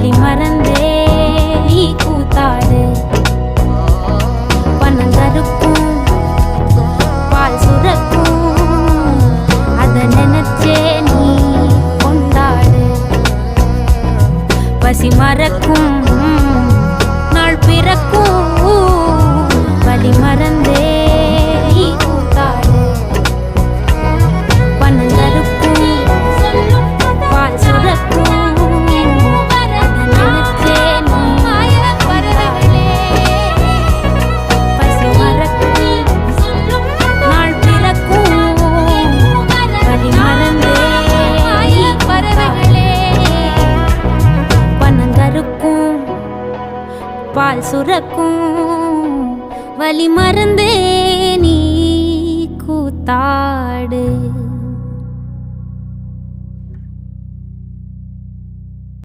வலி மறந்தே நீ கூத்தாடு. பனங்கருக்கும் பால் சுரக்கும் அத நினைச்சே நீ கொண்டாடு. பசி மறக்கும் நாள் பிறக்கும் வலி மறந்தே நீ கூத்தாடு. பனங்கருக்கும் பால் சுரக்கும் பால் சுரக்கும் வலி மறந்தே நீ கூத்தாடு.